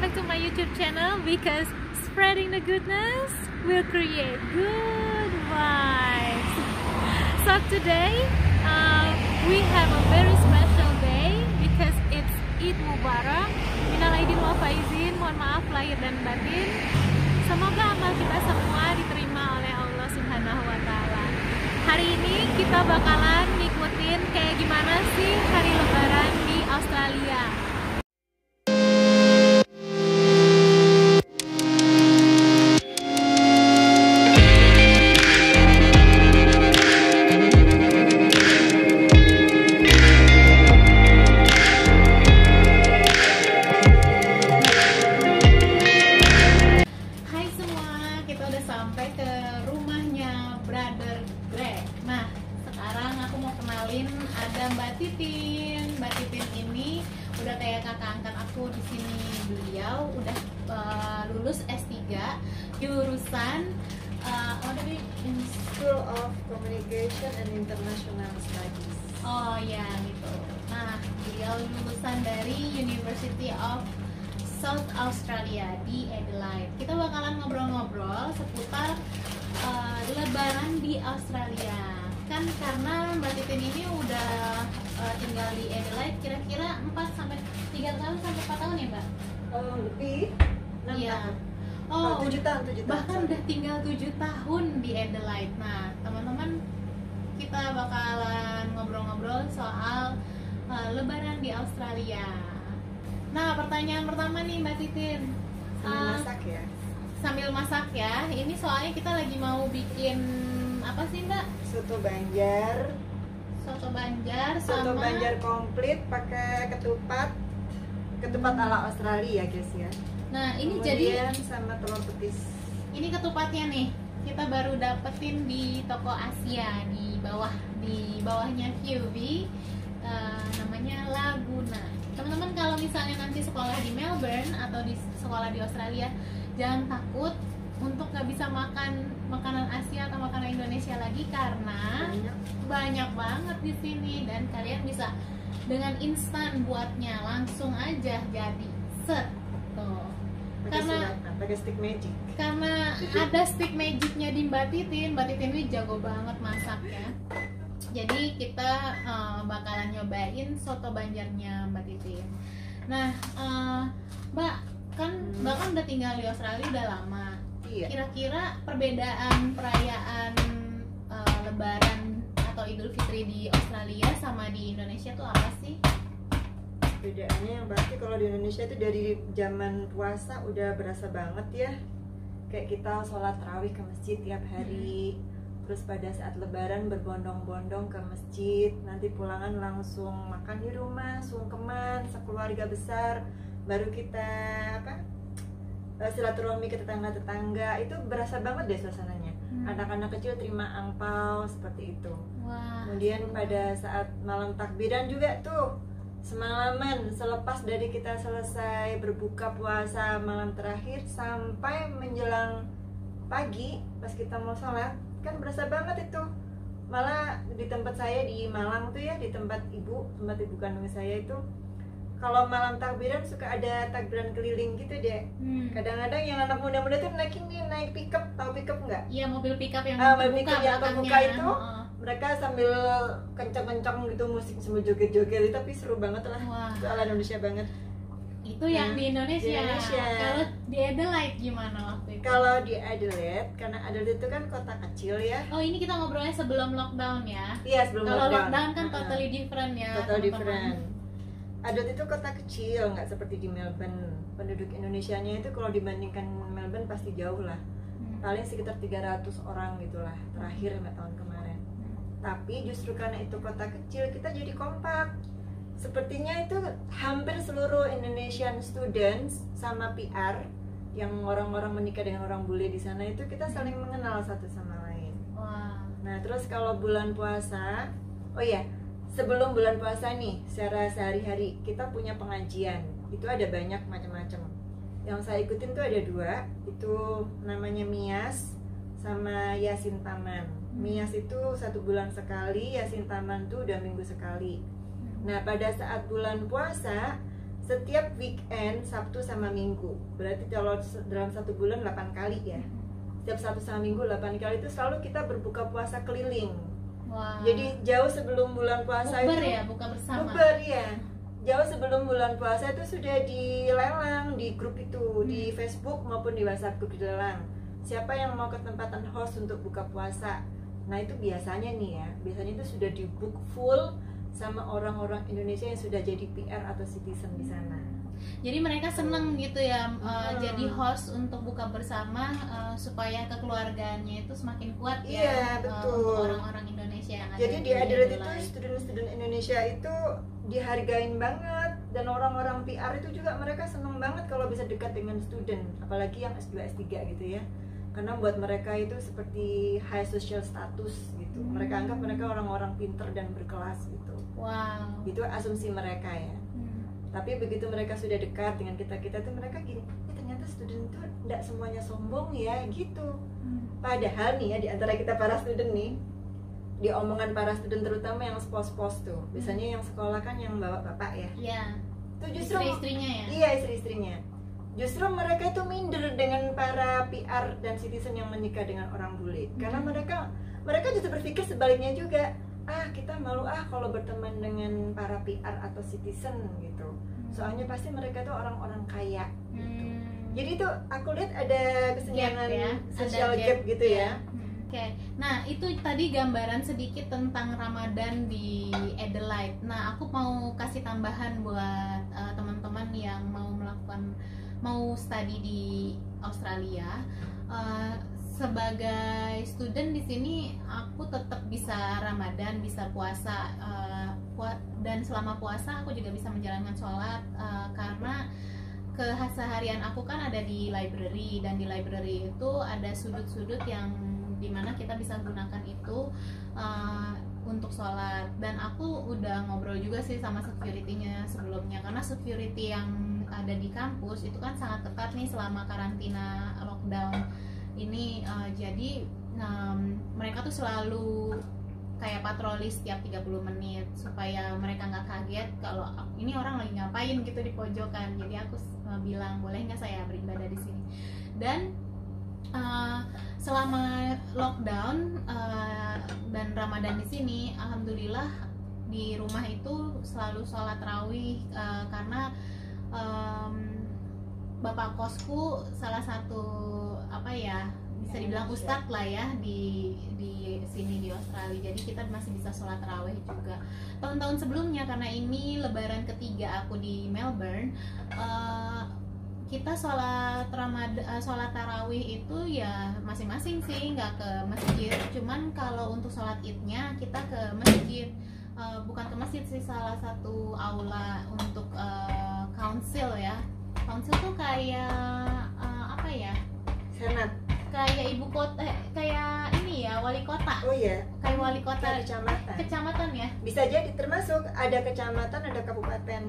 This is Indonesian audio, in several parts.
back to my YouTube channel because spreading the goodness will create good vibes. So today we have a very special day because it's Eid Mubarak. Minal aidin wal faizin, mohon maaf lahir dan batin. Semoga amal kita semua diterima oleh Allah Subhanahu wa Ta'ala. Hari ini kita bakalan ngikutin kayak gimana sih hari Lebaran di Australia. Sampai ke rumahnya Brother Greg. Nah, sekarang aku mau kenalin ada Mbak Titin. Mbak Titin ini udah kayak kakak angkat aku di sini. Beliau udah lulus S3 jurusan School of Communication and International Studies. Oh ya gitu. Nah, beliau lulusan dari University of South Australia di Adelaide. Kita bakalan ngobrol-ngobrol seputar Lebaran di Australia. Kan karena Mbak Titin ini udah tinggal di Adelaide kira-kira 3 tahun sampai 4 tahun ya, Mbak? Lebih 6 Iya. tahun. Oh, 7 tahun. Bahkan udah tinggal 7 tahun di Adelaide. Nah, teman-teman, kita bakalan ngobrol-ngobrol soal Lebaran di Australia. Nah, pertanyaan pertama nih Mbak Titin. Masak ya? Sambil masak ya. Ini soalnya kita lagi mau bikin apa sih Mbak? Soto Banjar. Soto Banjar Soto sama Banjar komplit pakai ketupat. Ketupat ala Australia guys ya. Nah, ini Kemudian jadi sama telur petis. ini ketupatnya nih. Kita baru dapetin di toko Asia di bawahnya QV. Namanya Laguna. Teman-teman, kalau misalnya nanti sekolah di Melbourne atau di sekolah di Australia, jangan takut untuk nggak bisa makan makanan Asia atau makanan Indonesia lagi karena banyak banget di sini dan kalian bisa dengan instan buatnya, langsung aja jadi set tuh. Pakai stick magic. Karena ada stick magicnya di Mbak Titin ini jago banget masaknya. Jadi kita bakalan nyobain soto Banjarnya Mbak Titin. Nah, Mbak kan udah tinggal di Australia udah lama. Iya. Kira-kira perbedaan perayaan Lebaran atau Idul Fitri di Australia sama di Indonesia tuh apa sih? Bedaannya yang pasti kalau di Indonesia itu dari zaman puasa udah berasa banget ya. Kayak kita sholat tarawih ke masjid tiap hari. Terus pada saat Lebaran berbondong-bondong ke masjid, nanti pulangan langsung makan di rumah, sungkeman, sekeluarga besar, baru kita silaturahmi ke tetangga-tetangga. Itu berasa banget deh suasananya. Anak-anak kecil terima angpau seperti itu. Wah. Kemudian pada saat malam takbiran juga tuh semalaman selepas dari kita selesai berbuka puasa malam terakhir sampai menjelang pagi pas kita mau sholat, kan berasa banget itu. Malah di tempat saya di Malang tuh ya, di tempat ibu kandung saya itu, kalau malam takbiran suka ada takbiran keliling gitu deh. Kadang-kadang yang anak muda-muda tuh naik pickup, tahu pickup nggak? Iya, mobil pickup yang Mobil pickup yang terbuka itu. Mereka sambil kencang-kencang gitu musik sambil joget-joget, tapi seru banget lah. Wah. Itu ala Indonesia banget. Itu yang di Indonesia. Di Indonesia. Kalau di Adelaide gimana waktu itu? Kalau di Adelaide, karena Adelaide itu kan kota kecil ya. Oh, ini kita ngobrolnya sebelum lockdown ya. Iya, sebelum Kalau lockdown. lockdown kan totally different ya. Total teman-teman. different. Adelaide itu kota kecil, nggak seperti di Melbourne. Penduduk Indonesianya itu kalau dibandingkan Melbourne pasti jauh lah. Paling sekitar 300 orang gitulah terakhir tahun kemarin. Tapi justru karena itu kota kecil, kita jadi kompak. Sepertinya itu hampir seluruh Indonesian students sama PR yang orang-orang menikah dengan orang bule di sana itu kita saling mengenal satu sama lain. Wah. Nah, terus kalau bulan puasa, oh ya, sebelum bulan puasa nih, secara sehari-hari kita punya pengajian. Itu ada banyak macam-macam. Yang saya ikutin tuh ada 2, itu namanya Mias sama Yasin Taman. Mias itu 1 bulan sekali, Yasin Taman tuh udah minggu sekali. Nah, pada saat bulan puasa setiap weekend Sabtu sama Minggu. Berarti kalau dalam 1 bulan 8 kali ya. Setiap Sabtu sama Minggu 8 kali itu selalu kita berbuka puasa keliling. Wah. Jadi jauh sebelum bulan puasa Bukber itu ya, buka bersama. bukber ya. Jauh sebelum bulan puasa itu sudah dilelang di grup itu, di Facebook maupun di WhatsApp grup dilelang. Siapa yang mau ketempatan host untuk buka puasa? Nah itu biasanya nih ya, biasanya itu sudah di book full sama orang-orang Indonesia yang sudah jadi PR atau citizen di sana. Jadi mereka seneng gitu ya, jadi host untuk buka bersama, supaya kekeluargaannya itu semakin kuat ya. Iya, betul. Untuk orang-orang Indonesia yang ada Jadi di Adelaide itu Adelaide. student-student Indonesia itu dihargain banget, dan orang-orang PR itu juga mereka seneng banget kalau bisa dekat dengan student, apalagi yang S2 S3 gitu ya. Karena buat mereka itu seperti high social status gitu. Mereka anggap mereka orang-orang pinter dan berkelas gitu. Wow. Itu asumsi mereka ya. Tapi begitu mereka sudah dekat dengan kita-kita tuh mereka gini, ternyata student tuh tidak semuanya sombong ya gitu. Padahal nih ya, di antara kita para student nih, di omongan para student terutama yang pos-pos tuh, biasanya yang sekolah kan yang bawa bapak ya. Iya. Tuh justru Istri-istrinya ya. Iya, istri-istrinya. Justru mereka itu minder dengan para PR dan citizen yang menikah dengan orang bule. Karena mereka justru berpikir sebaliknya juga. Kita malu kalau berteman dengan para PR atau citizen gitu. Soalnya pasti mereka tuh orang-orang kaya gitu. Jadi itu aku lihat ada kesenjangan Gap ya, social ada gap gitu ya. Oke, nah itu tadi gambaran sedikit tentang Ramadan di Adelaide. Nah aku mau kasih tambahan buat teman-teman yang mau studi di Australia. Sebagai student di sini aku tetap bisa Ramadan, bisa puasa, dan selama puasa aku juga bisa menjalankan sholat, karena keseharian aku kan ada di library, dan di library itu ada sudut-sudut yang dimana kita bisa gunakan itu untuk sholat. Dan aku udah ngobrol juga sih sama security-nya sebelumnya, karena security yang ada di kampus itu kan sangat ketat nih selama karantina lockdown ini. Jadi mereka tuh selalu kayak patroli setiap 30 menit supaya mereka nggak kaget kalau ini orang lagi ngapain gitu di pojokan. Jadi aku bilang, boleh nggak saya beribadah di sini? Dan selama lockdown dan Ramadan di sini, alhamdulillah di rumah itu selalu sholat tarawih, karena bapak kosku salah satu bisa dibilang ustadz lah ya di sini di Australia. Jadi kita masih bisa sholat tarawih juga. Tahun-tahun sebelumnya, karena ini lebaran ketiga aku di Melbourne, kita sholat tarawih itu ya masing-masing sih, nggak ke masjid. Cuman kalau untuk sholat idnya kita ke masjid, bukan ke masjid sih, salah satu aula untuk council ya. Council tuh kayak apa ya? Senat. Kayak ibu kota, kayak ini ya, wali kota. Oh iya. Kayak wali kota. Kayak kecamatan. Kecamatan ya. Bisa jadi termasuk ada kecamatan, ada kabupaten.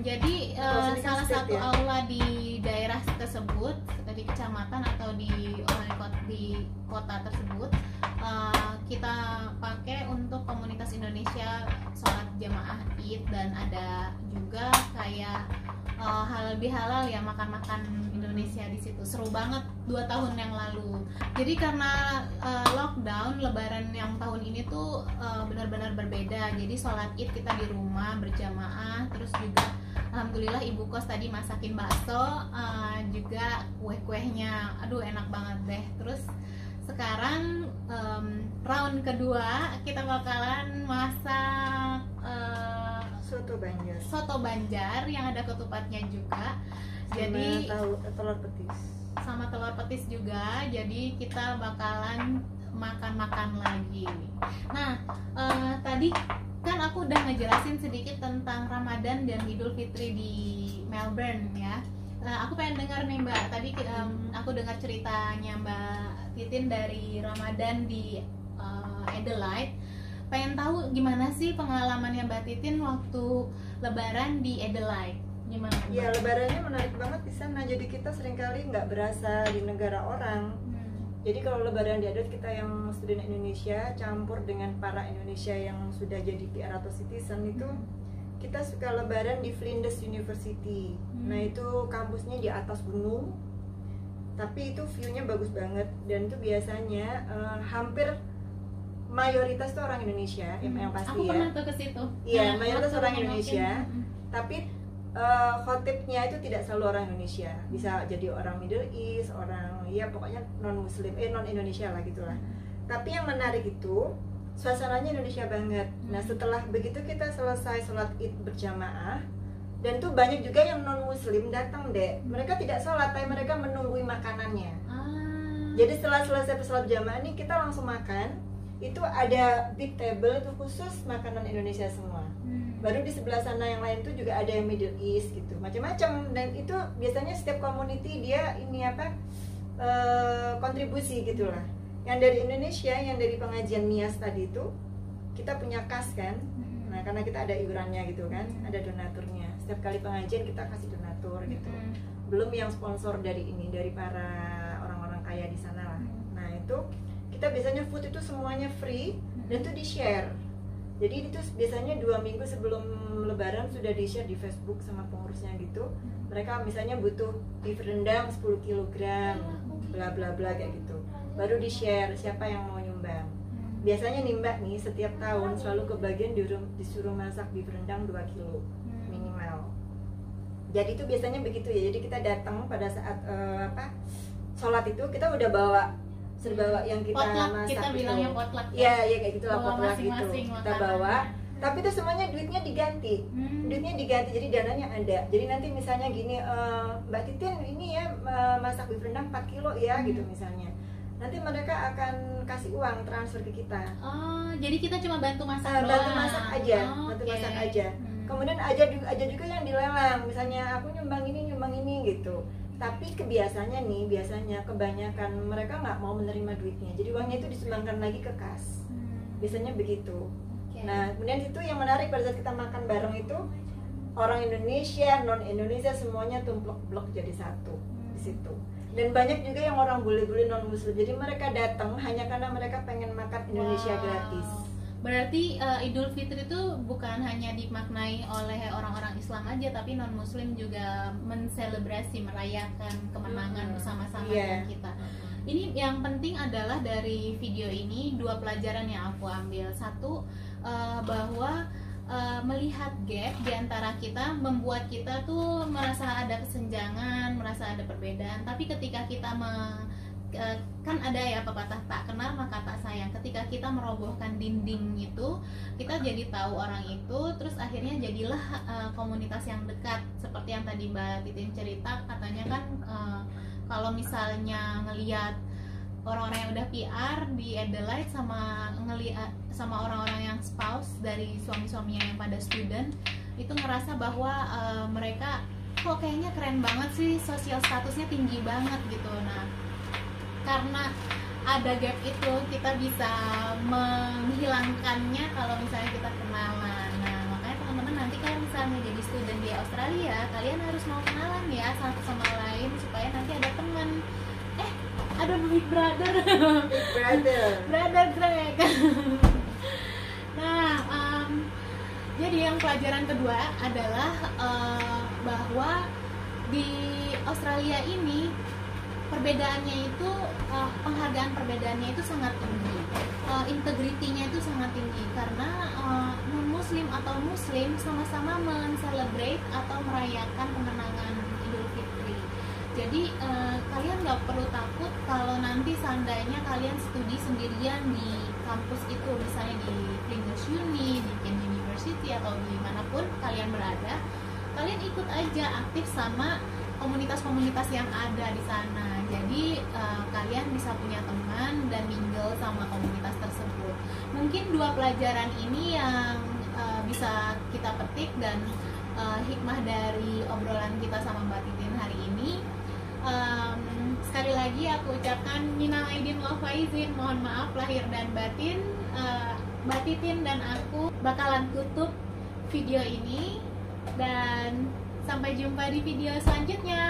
Jadi salah satu ya? aula di daerah tersebut, di kecamatan atau di kota tersebut, kita pakai untuk komunitas Indonesia sholat jamaah Id, dan ada juga kayak halal ya, makan-makan Indonesia di situ. Seru banget 2 tahun yang lalu. Jadi karena lockdown, lebaran yang tahun ini tuh benar-benar berbeda. Jadi sholat Id kita di rumah berjamaah, terus juga alhamdulillah ibu kos tadi masakin bakso, juga kue-kuehnya aduh enak banget deh. Terus sekarang round kedua kita bakalan masak soto Banjar yang ada ketupatnya juga. Jadi telur petis. Sama telur petis juga. Jadi kita bakalan makan-makan lagi. Nah, tadi kan aku udah ngejelasin sedikit tentang Ramadan dan Idul Fitri di Melbourne ya. Aku pengen dengar nih Mbak. Tadi aku dengar ceritanya Mbak Titin dari Ramadan di Adelaide. Pengen tahu gimana sih pengalamannya Mbak Titin waktu Lebaran di Adelaide? Gimana? Ya, lebarannya menarik banget di sana. Jadi kita seringkali nggak berasa di negara orang. Jadi kalau lebaran di Adelaide, kita yang student Indonesia campur dengan para Indonesia yang sudah jadi PR atau citizen itu kita suka lebaran di Flinders University. Nah itu kampusnya di atas gunung, tapi itu view-nya bagus banget, dan itu biasanya hampir mayoritas tuh orang Indonesia, yang pasti aku ya. pernah tuh ke situ. Iya, Nah, mayoritas waktu orang nengokin, Indonesia. Tapi khotibnya itu tidak selalu orang Indonesia, bisa jadi orang Middle East, orang ya pokoknya non Muslim, non Indonesia lah gitulah. Tapi yang menarik itu suasananya Indonesia banget. Nah setelah begitu kita selesai sholat id berjamaah, dan tuh banyak juga yang non Muslim datang deh. Mereka tidak sholat, tapi mereka menunggui makanannya. Jadi setelah selesai sholat berjamaah nih kita langsung makan. Itu ada big table itu khusus makanan Indonesia semua. Baru di sebelah sana yang lain tuh juga ada yang Middle East gitu, macam-macam. Dan itu biasanya setiap community dia ini apa kontribusi gitulah. Yang dari Indonesia, yang dari pengajian Nias tadi itu kita punya kas kan. Nah karena kita ada iurannya gitu kan, ada donaturnya. Setiap kali pengajian kita kasih donatur gitu. Belum yang sponsor dari ini, dari para orang-orang kaya di sana lah. Nah itu kita biasanya food itu semuanya free dan itu di share. Jadi itu biasanya 2 minggu sebelum lebaran sudah di share di Facebook sama pengurusnya gitu. Mereka misalnya butuh beef rendang 10 kg, bla bla bla kayak gitu. Baru di share siapa yang mau nyumbang. Biasanya nih Mbak nih setiap tahun selalu kebagian disuruh masak beef rendang 2 kilo minimal. Jadi itu biasanya begitu ya. Jadi kita datang pada saat sholat itu kita udah bawa serbawa yang kita potluck, masak kita gitu. bilangnya potluck Iya, iya kayak gitulah potluck gitu. masing-masing Kita bawa, tapi itu semuanya duitnya diganti. Duitnya diganti, jadi dananya ada. Jadi nanti misalnya gini, Mbak Titin ini ya masak beef rendang 4 kilo ya gitu misalnya. Nanti mereka akan kasih uang transfer ke kita. Oh, jadi kita cuma bantu masak doang. Bantu masak aja, bantu Oke. masak aja. Kemudian aja juga yang dilelang, misalnya aku nyumbang ini gitu. Tapi kebiasaannya nih, biasanya kebanyakan mereka nggak mau menerima duitnya, jadi uangnya itu disumbangkan lagi ke kas. Biasanya begitu. Nah kemudian itu yang menarik pada saat kita makan bareng itu orang Indonesia, non Indonesia semuanya tumplek blok jadi satu di situ. Dan banyak juga yang orang bule-bule non Muslim, jadi mereka datang hanya karena mereka pengen makan Indonesia gratis. Berarti Idul Fitri itu bukan hanya dimaknai oleh orang-orang Islam aja, tapi non Muslim juga menselebrasi, merayakan kemenangan bersama-sama dengan kita. Ini yang penting adalah dari video ini 2 pelajaran yang aku ambil. Satu, bahwa melihat gap di antara kita membuat kita tuh merasa ada kesenjangan, merasa ada perbedaan. Tapi ketika kita kan ada ya pepatah tak kenal maka tak sayang. Ketika kita merobohkan dinding itu, kita jadi tahu orang itu, terus akhirnya jadilah komunitas yang dekat. Seperti yang tadi Mbak Titin cerita, katanya kan kalau misalnya ngelihat orang-orang yang udah PR di Adelaide sama orang-orang yang spouse dari suami-suaminya yang pada student, itu ngerasa bahwa mereka kok kayaknya keren banget sih, sosial statusnya tinggi banget gitu. Nah karena ada gap itu kita bisa menghilangkannya kalau misalnya kita kenalan. Nah makanya teman-teman nanti kalau misalnya jadi student di Australia, kalian harus mau kenalan ya satu sama lain supaya nanti ada teman. Ada big brother brother Greg. Nah jadi yang pelajaran kedua adalah bahwa di Australia ini perbedaannya itu penghargaan perbedaannya itu sangat tinggi, integritinya itu sangat tinggi karena non Muslim atau Muslim sama-sama men-celebrate atau merayakan kemenangan Idul Fitri. Jadi kalian nggak perlu takut kalau nanti seandainya kalian studi sendirian di kampus itu, misalnya di Flinders Uni, di Kent University atau dimanapun kalian berada, kalian ikut aja aktif sama komunitas-komunitas yang ada di sana. Jadi kalian bisa punya teman dan mingle sama komunitas tersebut. Mungkin 2 pelajaran ini yang bisa kita petik dan hikmah dari obrolan kita sama Mbak Titin hari ini. Sekali lagi aku ucapkan minal aidin wal faizin, mohon maaf lahir dan batin. Mbak Titin dan aku bakalan tutup video ini dan sampai jumpa di video selanjutnya.